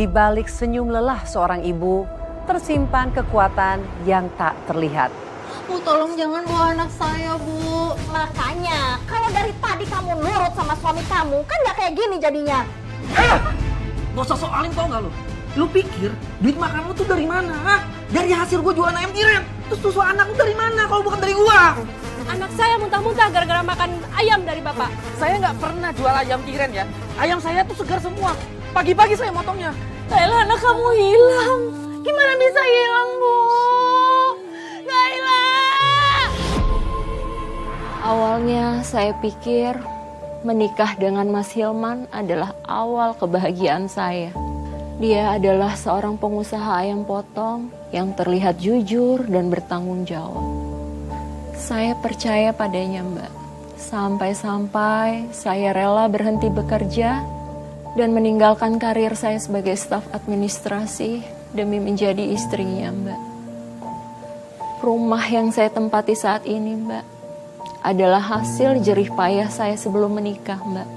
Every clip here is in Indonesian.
Di balik senyum lelah seorang ibu, tersimpan kekuatan yang tak terlihat. Bu, tolong jangan bawa anak saya, Bu. Makanya, kalau dari tadi kamu nurut sama suami kamu, kan gak kayak gini jadinya. Gak usah soalin tau gak lu? Lu pikir duit makan lu tuh dari mana? Hah? Dari hasil gue jualan ayam tiren. Terus susu anak lu dari mana kalau bukan dari gua? Anak saya muntah-muntah gara-gara makan ayam dari bapak. Saya nggak pernah jual ayam tiren ya. Ayam saya tuh segar semua. Pagi-pagi saya motongnya. Kayla, anak kamu hilang. Gimana bisa hilang, Bu? Kayla! Awalnya saya pikir menikah dengan Mas Hilman adalah awal kebahagiaan saya. Dia adalah seorang pengusaha ayam potong yang terlihat jujur dan bertanggung jawab. Saya percaya padanya, Mbak. Sampai-sampai saya rela berhenti bekerja dan meninggalkan karir saya sebagai staf administrasi demi menjadi istrinya, Mbak. Rumah yang saya tempati saat ini, Mbak, adalah hasil jerih payah saya sebelum menikah, Mbak.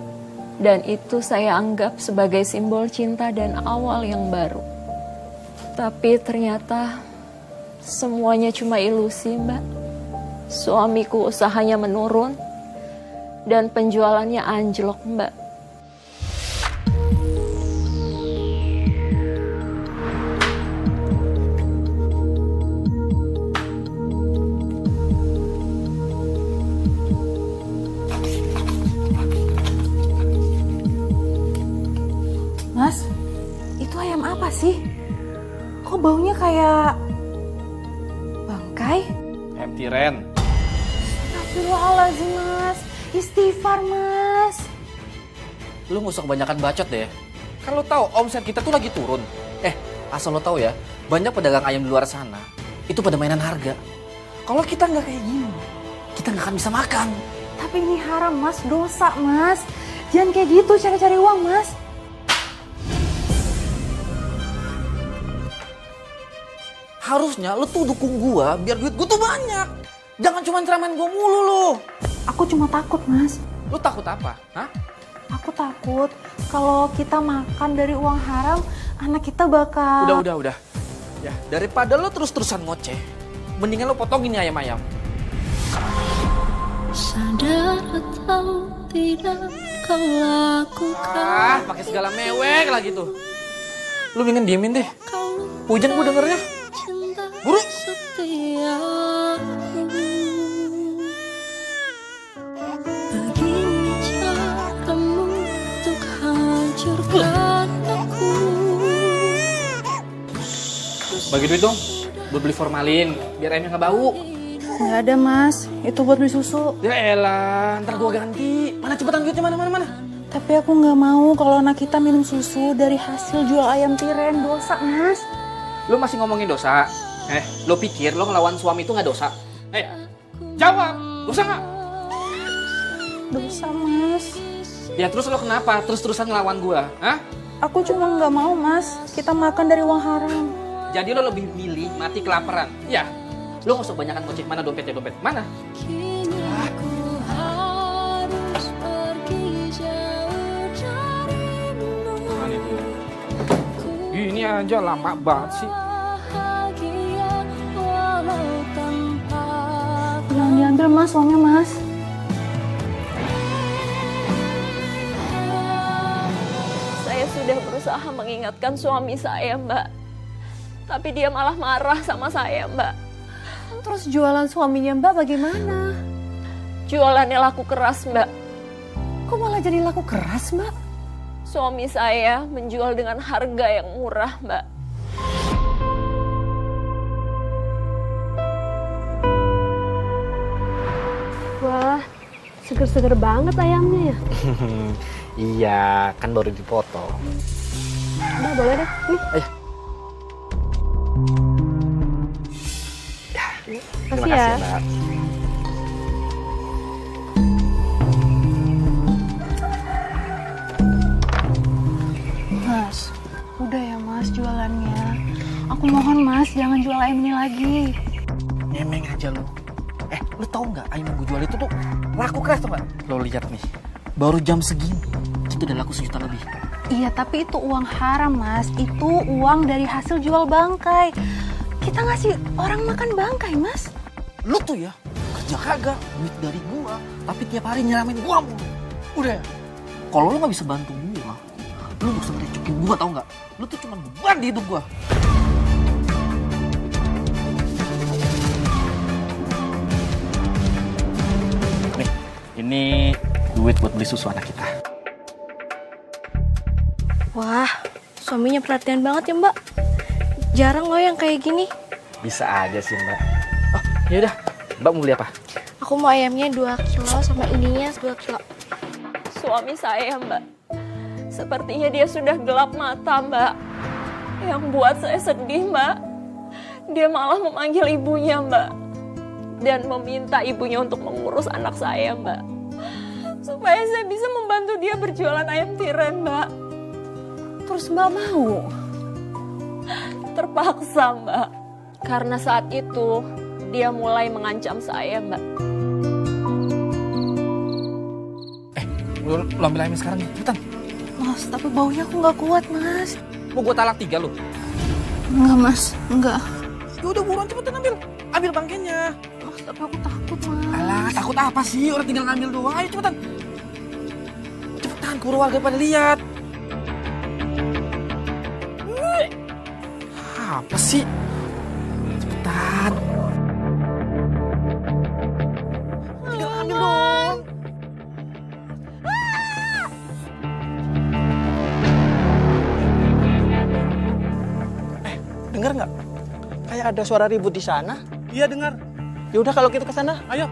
Dan itu saya anggap sebagai simbol cinta dan awal yang baru. Tapi ternyata semuanya cuma ilusi, Mbak. Suamiku usahanya menurun dan penjualannya anjlok, Mbak. Mas, itu ayam apa sih? Kok baunya kayak bangkai? Ayam tiren. Astagfirullahaladzim, Mas. Istighfar, Mas. Lu gak usah kebanyakan bacot deh. Kan lu tahu omset kita tuh lagi turun. Asal lo tahu ya, banyak pedagang ayam di luar sana itu pada mainan harga. Kalau kita nggak kayak gini, kita nggak akan bisa makan. Tapi ini haram, Mas. Dosa, Mas. Jangan kayak gitu cari-cari uang, Mas. Harusnya lu tuh dukung gua biar duit gua tuh banyak. Jangan cuma ceramain gua mulu lo. Aku cuma takut, Mas. Lu takut apa? Hah? Aku takut kalau kita makan dari uang haram, anak kita bakal... Udah. Ya, daripada lo terus-terusan ngoceh, mendingan lo potongin nih ayam-ayam. Sadar atau tidak kau lakukan. Pakai segala mewek lagi tuh. Lu mendingan diemin deh. Hujan gua dengernya. Buru. Begini caramu untuk hancurkan aku. Bagi duit dong, buat beli formalin, biar ayamnya nggak bau. Nggak ada, Mas. Itu buat beli susu. Ya elah, ntar gua ganti. Mana cepetan duitnya, mana. Tapi aku nggak mau kalau anak kita minum susu dari hasil jual ayam tiren. Dosa, Mas. Lu masih ngomongin dosa? Lu pikir lu ngelawan suami itu nggak dosa? Jawab, dosa nggak? Dosa, Mas. Ya terus lo kenapa terus-terusan ngelawan gua? Hah? Aku cuma nggak mau, Mas. Kita makan dari uang haram. Jadi lo lebih milih mati kelaparan? Ya. Lo nggak usah banyakan ngoceh. Mana dompetnya, dompet? Mana? Kini aku harus pergi jauh darimu. Mana itu? Ini aja lama banget sih. Bahagia walau tanpa Jangan diambil, Mas, uangnya, Mas. Saya sudah berusaha mengingatkan suami saya, Mbak. Tapi dia malah marah sama saya, Mbak. Terus jualan suaminya Mbak bagaimana? Jualannya laku keras, Mbak. Kok malah jadi laku keras, Mbak? Suami saya menjual dengan harga yang murah, Mbak. Wah, seger-seger banget ayamnya ya. Iya, kan baru dipotong. Udah boleh deh, nih. Terima Makasih kasih ya. Mbak. Mas, udah ya, Mas, jualannya. Aku mohon, Mas, jangan jual ayam ini lagi. Emeng aja lo. Lo tau nggak ayam yang gue jual itu tuh laku keras tuh nggak? Lo lihat nih, baru jam segini itu udah laku 1 juta lebih. Iya, tapi itu uang haram, Mas. Itu uang dari hasil jual bangkai. Kita ngasih orang makan bangkai, Mas. Lu tuh ya, kerja kagak, duit dari gua, tapi tiap hari nyeramin gua mulu. Udah ya? Kalau lu gak bisa bantu gua, lu gak usah ngerecokin gua, tau gak? Lu tuh cuma beban di hidup gua. Nih, ini duit buat beli susu anak kita. Wah, suaminya perhatian banget ya Mbak. Jarang loh yang kayak gini. Bisa aja sih Mbak. Oh yaudah, Mbak mau beli apa? Aku mau ayamnya 2 kilo sama ininya 2 kilo. Suami saya, Mbak. Sepertinya dia sudah gelap mata, Mbak. Yang buat saya sedih, Mbak. Dia malah memanggil ibunya, Mbak. Dan meminta ibunya untuk mengurus anak saya, Mbak. Supaya saya bisa membantu dia berjualan ayam tiren, Mbak. Terus Mbak mau? Terpaksa, Mbak. Karena saat itu dia mulai mengancam saya, Mbak. Lu ambil ayamnya sekarang nih, cepetan. Mas, tapi baunya aku nggak kuat, Mas. Mau gua talak 3 lu? Enggak, Mas. Enggak. Ya udah buruan cepetan ambil. Ambil bangkainya. Mas, tapi aku takut, Mas. Alah, takut apa sih? Orang tinggal ngambil doang. Ayo cepetan. Cepetan, kuru warga pada lihat. Apa sih? Cepetan. Tinggal ambil dong. Dengar nggak? Kayak ada suara ribut di sana. Iya dengar. Ya udah kalau kita ke sana. Ayo.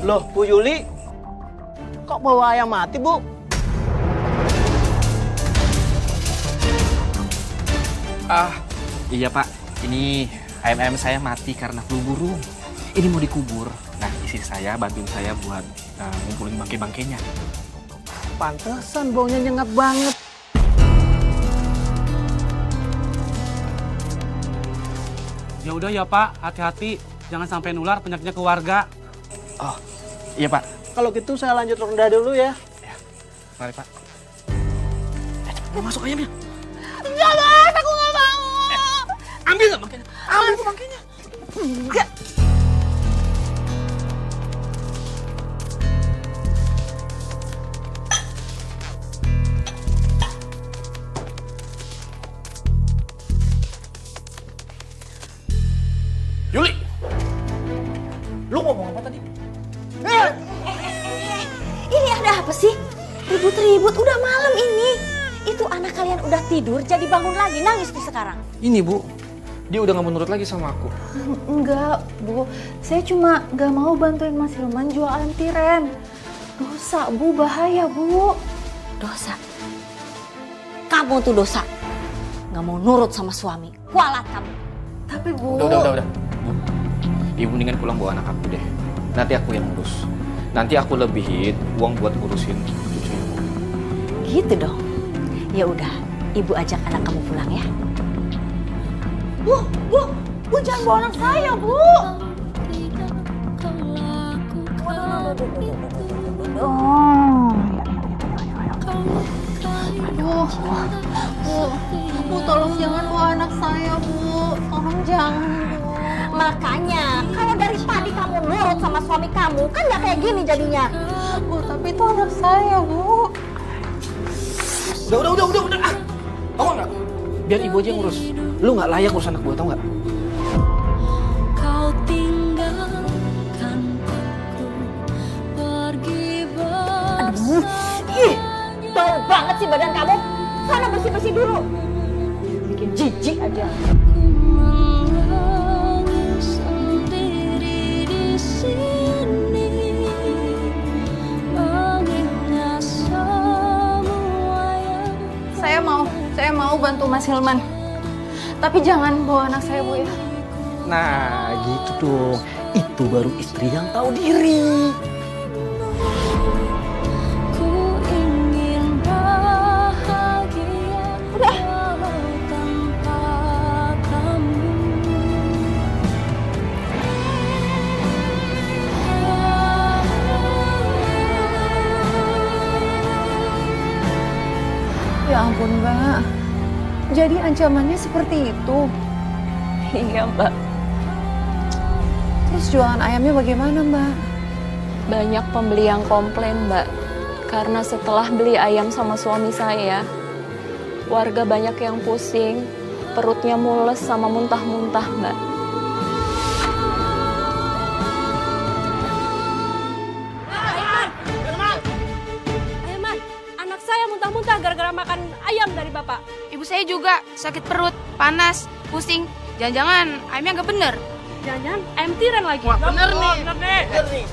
Loh, Bu Yuli, kok bawa ayam mati, Bu? Iya Pak, ini ayam-ayam saya mati karena flu burung. Ini mau dikubur. Nah, istri saya bantuin saya buat ngumpulin bangkai-bangkainya. Pantesan baunya nyengat banget. Ya udah ya Pak, hati-hati. Jangan sampai nular penyakitnya ke warga. Oh, iya Pak. Kalau gitu saya lanjut ronda dulu ya. Mari Pak. Mau masuk ayamnya? Enggak, Mas. Aku nggak mau. Ambil nggak bangkainya? Ambil tuh bangkainya. Enggak. Yuli! Lu ngomong apa tadi? Ini ada apa sih? Ribut-ribut, udah malam ini. Itu anak kalian udah tidur, jadi bangun lagi, nangis tuh sekarang. Ini Bu, dia udah gak mau nurut lagi sama aku. Enggak, Bu. Saya cuma nggak mau bantuin Mas Hilman jual ayam tiren. Dosa, Bu. Bahaya, Bu. Dosa. Kamu tuh dosa. Nggak mau nurut sama suami. Kualat kamu. Tapi, Bu. Udah. Bu, Ibu mendingan pulang bawa anak aku deh. Nanti aku yang ngurus. Nanti aku lebihin uang buat ngurusin cucunya. Gitu dong. Ya udah, ibu ajak anak kamu pulang ya. Bu, jangan bawa anak saya, Bu. Bu, tolong jangan bawa anak saya, Bu. Tolong jangan, Bu. Makanya, kalau dari tadi kamu nurut sama suami kamu, kan nggak kayak gini jadinya. Bu, tapi itu anak saya, Bu. Udah. Tau nggak? Biar ibu aja yang ngurus. Lu nggak layak ngurus anak gua, tau nggak? Kau tinggalkan aku pergi Aduh, ih, bau banget sih badan kamu. Sana bersih-bersih dulu. Bikin jijik aja. sendiri di sini mengingat semua yang Saya mau bantu Mas Hilman. Tapi jangan bawa anak saya, Bu ya. Nah, gitu dong. Itu baru istri yang tahu diri. ku ingin bahagia walau tanpa kamu. ampun, Mbak. Jadi ancamannya seperti itu. Iya, Mbak. Terus jualan ayamnya bagaimana, Mbak? Banyak pembeli yang komplain, Mbak. Karena setelah beli ayam sama suami saya, warga banyak yang pusing, perutnya mules sama muntah-muntah, Mbak. Ayman, anak saya muntah-muntah gara-gara makan ayam dari bapak. Ibu saya juga sakit perut, panas, pusing. Jangan-jangan ayamnya nggak bener. Jangan-jangan ayam tiren lagi. Bener nih.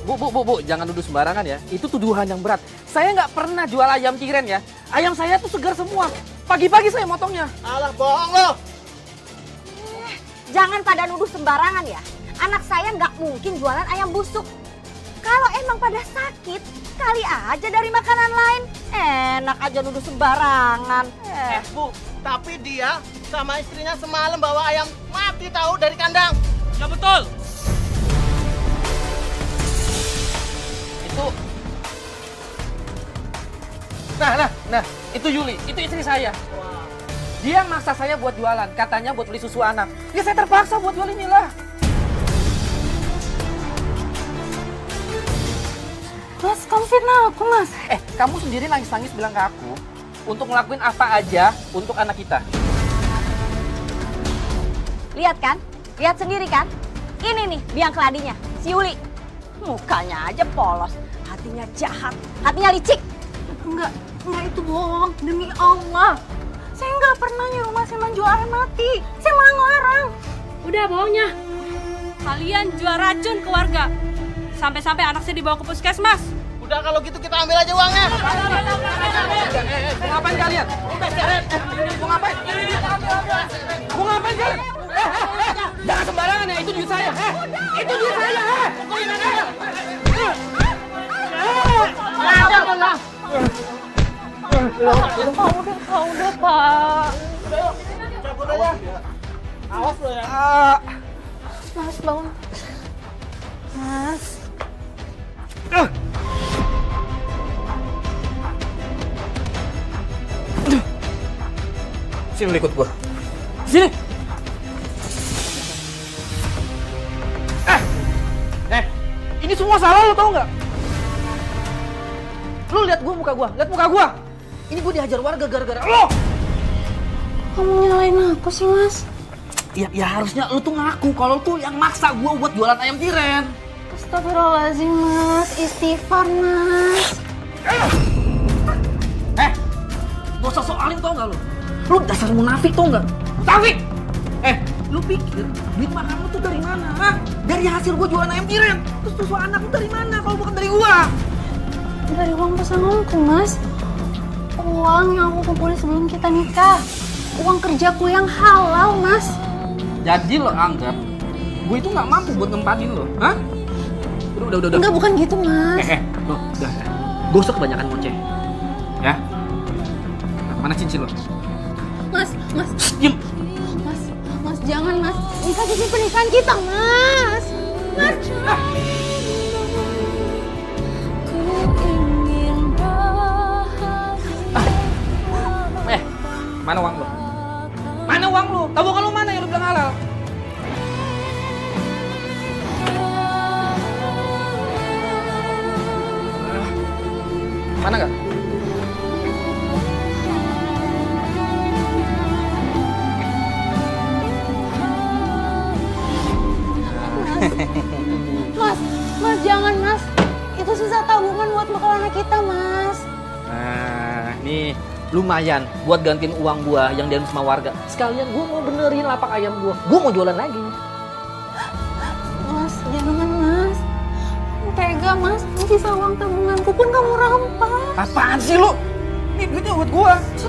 Bu, jangan nuduh sembarangan ya. Itu tuduhan yang berat. Saya nggak pernah jual ayam tiren ya. Ayam saya tuh segar semua. Pagi-pagi saya motongnya. Alah, bohong lo. Jangan pada nuduh sembarangan ya. Anak saya nggak mungkin jualan ayam busuk. Kalau emang pada sakit, kali aja dari makanan lain. Enak aja nuduh sembarangan. Bu, tapi dia sama istrinya semalam bawa ayam mati tahu dari kandang. Ya betul. Itu. Nah, itu Yuli, itu istri saya. Dia yang maksa saya buat jualan, katanya buat beli susu anak. Ya saya terpaksa buat jual inilah. Mas, kamu fitnah aku, Mas. Kamu sendiri nangis-nangis bilang ke aku untuk ngelakuin apa aja untuk anak kita. Lihat kan? Lihat sendiri kan? Ini nih biang keladinya, si Yuli. Mukanya aja polos, hatinya jahat, hatinya licik. Enggak itu bohong. Demi Allah. Saya nggak pernah nyuruh Mas Iman jual ayam mati. Saya malah ngelarang. Udah bohongnya. Kalian jual racun ke warga. Sampai-sampai anak saya dibawa ke puskesmas. Udah kalau gitu kita ambil aja uangnya. Mau ngapain kalian? Mau ngapain? Mau ngapain kalian? Jangan sembarangan ya, itu duit saya. Itu duit saya. Pokoknya aja. Udah, Pak. Cabut aja. Awas lo ya. Mas, bangun. Mas. Sini lu ikut gua. Sini. Ini semua salah lo, tau nggak? Lu lihat gua, muka gua, lihat muka gua. Ini gua dihajar warga gara-gara lo. Kamu nyalain aku sih, Mas? Ya harusnya lu tuh ngaku kalau tuh yang maksa gua buat jualan ayam tiren. Astagfirullahaladzim, Mas. Istighfar, Mas. Gak usah sok alim tau nggak lu? Lu dasar munafik tau nggak? Munafik! Lu pikir duit makan lu tuh dari mana? Hah? Dari hasil gua jualan ayam tiren. Terus susu anak lu dari mana kalau bukan dari gua? Dari uang pesangonku, Mas. Uang yang aku kumpulin sebelum kita nikah. Uang kerjaku yang halal, Mas. Jadi lo anggap gue itu nggak mampu buat nempatin lo? Hah? Udah. Enggak, bukan gitu, Mas. Lo udah. Gak usah kebanyakan ngoceh. Ya? Mana cincin lo? Mas. Diam! Mas, jangan, Mas. Nikah cincin pernikahan kita, Mas. Mas. Mana uang lo? Mana uang lo? Tabungan lo mana yang lo bilang halal? Mana gak? Mas, jangan, Mas. Itu sisa tabungan buat bekal anak kita, Mas. Nah, nih lumayan buat gantiin uang gua yang diambil sama warga. Sekalian gua mau benerin lapak ayam gua. Gua mau jualan lagi. Mas, jangan, Mas. Tega, Mas. Sisa uang tabunganku pun kamu rampas. Apaan sih lu? Nih duitnya buat gua. Set.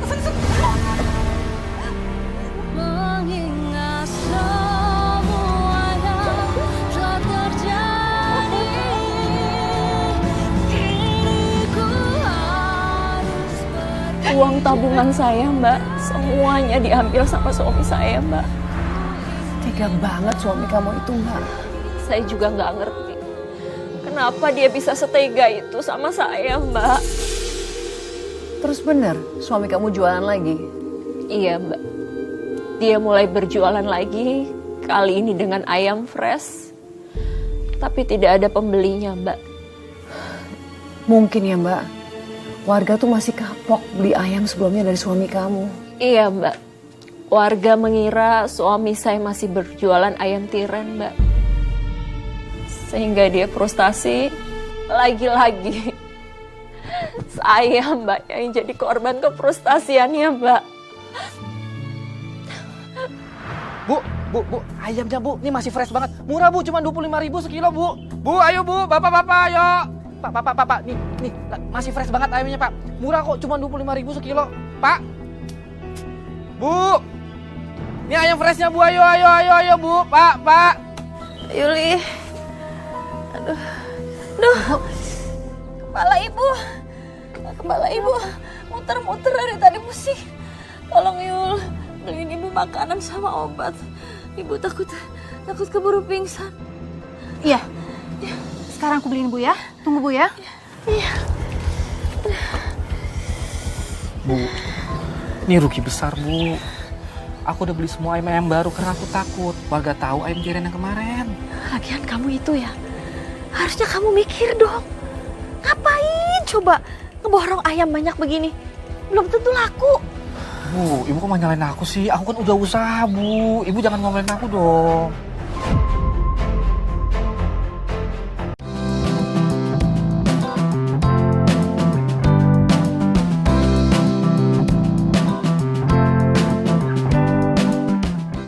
Uang tabungan saya, Mbak, semuanya diambil sama suami saya, Mbak. Tega banget suami kamu itu, Mbak. Saya juga nggak ngerti kenapa dia bisa setega itu sama saya, Mbak. Terus bener, suami kamu jualan lagi? Iya, Mbak. Dia mulai berjualan lagi, kali ini dengan ayam fresh. Tapi tidak ada pembelinya, Mbak. Mungkin ya, Mbak. Warga tuh masih kapok beli ayam sebelumnya dari suami kamu. Iya, Mbak. Warga mengira suami saya masih berjualan ayam tiren, Mbak. Sehingga dia frustasi, lagi-lagi saya, Mbak, yang jadi korban kefrustasiannya, Mbak. Bu, ayamnya Bu, ini masih fresh banget. Murah Bu, cuma 25.000 sekilo Bu. Bu, ayo Bu, bapak-bapak, ayo. Pak, nih, masih fresh banget ayamnya Pak. Murah kok, cuma 25.000 sekilo. Pak, Bu, ini ayam freshnya Bu, ayo Bu, Pak. Yuli. Aduh. Kepala ibu muter-muter dari tadi pusing. Tolong Yul, beliin ibu makanan sama obat. Ibu takut keburu pingsan. Iya. Sekarang aku beliin Bu ya. Tunggu Bu ya. Iya. Bu, ini rugi besar Bu. Aku udah beli semua ayam baru karena aku takut warga tahu ayam tiren yang kemarin. Lagian kamu itu ya, harusnya kamu mikir dong. Ngapain coba ngeborong ayam banyak begini? Belum tentu laku. Bu, ibu kok malah nyalain aku sih? Aku kan udah usaha Bu. Ibu jangan ngomelin aku dong.